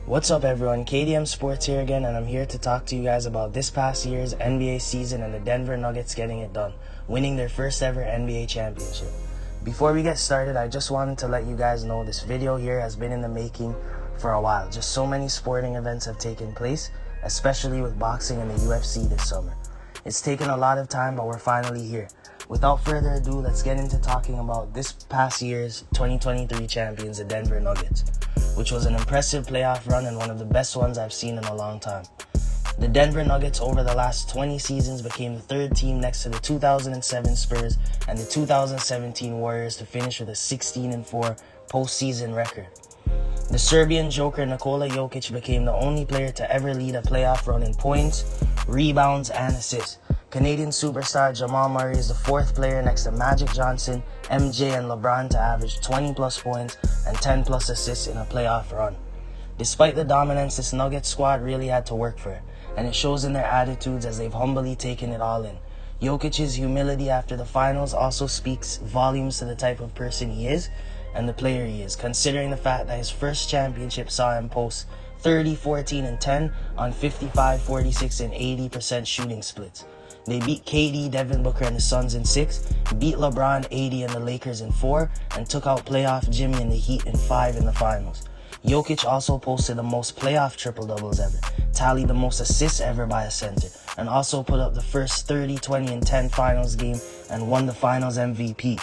What's up everyone, K.D.M Sports here again, and I'm here to talk to you guys about this past year's NBA season and the Denver Nuggets getting it done, winning their first ever NBA championship. Before we get started, I just wanted to let you guys know this video here has been in the making for a while. Just so many sporting events have taken place, especially with boxing and the UFC this summer. It's taken a lot of time, but we're finally here. Without further ado, let's get into talking about this past year's 2023 champions, the Denver Nuggets, which was an impressive playoff run and one of the best ones I've seen in a long time. The Denver Nuggets over the last 20 seasons became the third team next to the 2007 Spurs and the 2017 Warriors to finish with a 16-4 postseason record. The Serbian joker Nikola Jokic became the only player to ever lead a playoff run in points, rebounds, and assists. Canadian superstar Jamal Murray is the fourth player next to Magic Johnson, MJ, and LeBron to average 20+ points and 10+ assists in a playoff run. Despite the dominance, this Nuggets squad really had to work for it, and it shows in their attitudes as they've humbly taken it all in. Jokic's humility after the finals also speaks volumes to the type of person he is and the player he is, considering the fact that his first championship saw him post 30, 14, and 10 on 55, 46, and 80% shooting splits. They beat KD, Devin Booker, and the Suns in 6, beat LeBron, AD, and the Lakers in 4, and took out playoff Jimmy and the Heat in 5 in the finals. Jokic also posted the most playoff triple-doubles ever, tallied the most assists ever by a center, and also put up the first 30, 20, and 10 finals game and won the finals MVP.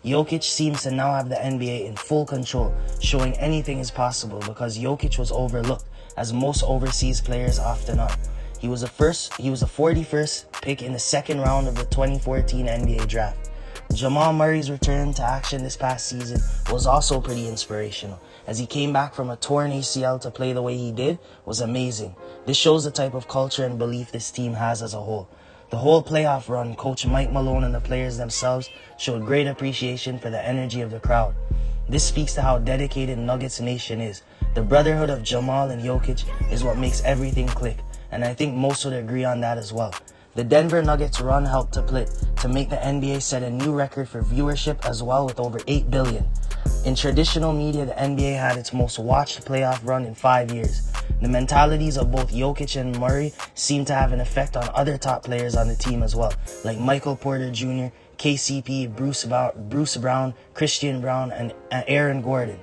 Jokic seems to now have the NBA in full control, showing anything is possible because Jokic was overlooked, as most overseas players often are. He was a 41st pick in the second round of the 2014 NBA draft. Jamal Murray's return to action this past season was also pretty inspirational, as he came back from a torn ACL to play the way he did was amazing. This shows the type of culture and belief this team has as a whole. The whole playoff run, Coach Mike Malone and the players themselves showed great appreciation for the energy of the crowd. This speaks to how dedicated Nuggets Nation is. The brotherhood of Jamal and Jokic is what makes everything click, and I think most would agree on that as well. The Denver Nuggets run helped to make the NBA set a new record for viewership as well, with over 8 billion. In traditional media, the NBA had its most watched playoff run in 5 years. The mentalities of both Jokic and Murray seem to have an effect on other top players on the team as well, like Michael Porter Jr., KCP, Bruce Brown, Christian Brown, and Aaron Gordon.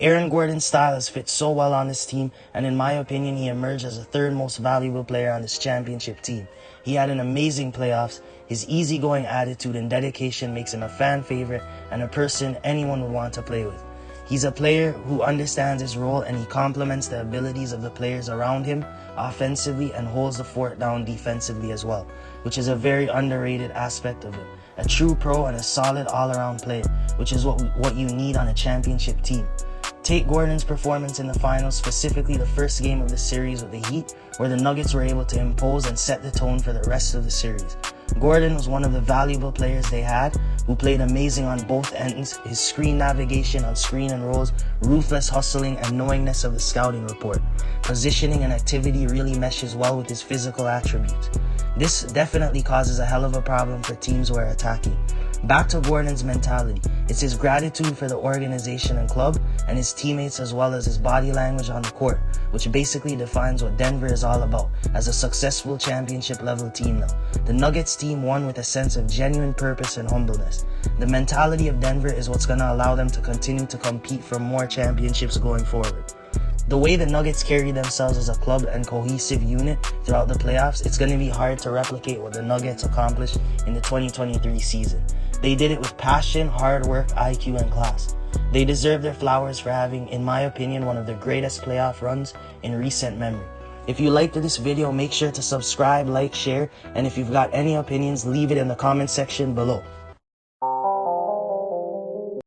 Aaron Gordon's style has fit so well on this team, and in my opinion, he emerged as the third most valuable player on this championship team. He had an amazing playoffs. His easygoing attitude and dedication makes him a fan favorite and a person anyone would want to play with. He's a player who understands his role, and he complements the abilities of the players around him offensively and holds the fort down defensively as well, which is a very underrated aspect of him. A true pro and a solid all-around player, which is what you need on a championship team. Take Gordon's performance in the finals, specifically the first game of the series with the Heat, where the Nuggets were able to impose and set the tone for the rest of the series. Gordon was one of the valuable players they had, who played amazing on both ends. His screen navigation on screen and rolls, ruthless hustling, and knowingness of the scouting report. Positioning and activity really meshes well with his physical attributes. This definitely causes a hell of a problem for teams who are attacking. Back to Gordon's mentality. It's his gratitude for the organization and club and his teammates, as well as his body language on the court, which basically defines what Denver is all about as a successful championship level team now. The Nuggets team won with a sense of genuine purpose and humbleness. The mentality of Denver is what's going to allow them to continue to compete for more championships going forward. The way the Nuggets carry themselves as a club and cohesive unit throughout the playoffs, it's going to be hard to replicate what the Nuggets accomplished in the 2023 season. They did it with passion, hard work, IQ, and class. They deserve their flowers for having, in my opinion, one of the greatest playoff runs in recent memory. If you liked this video, make sure to subscribe, like, share, and if you've got any opinions, leave it in the comment section below.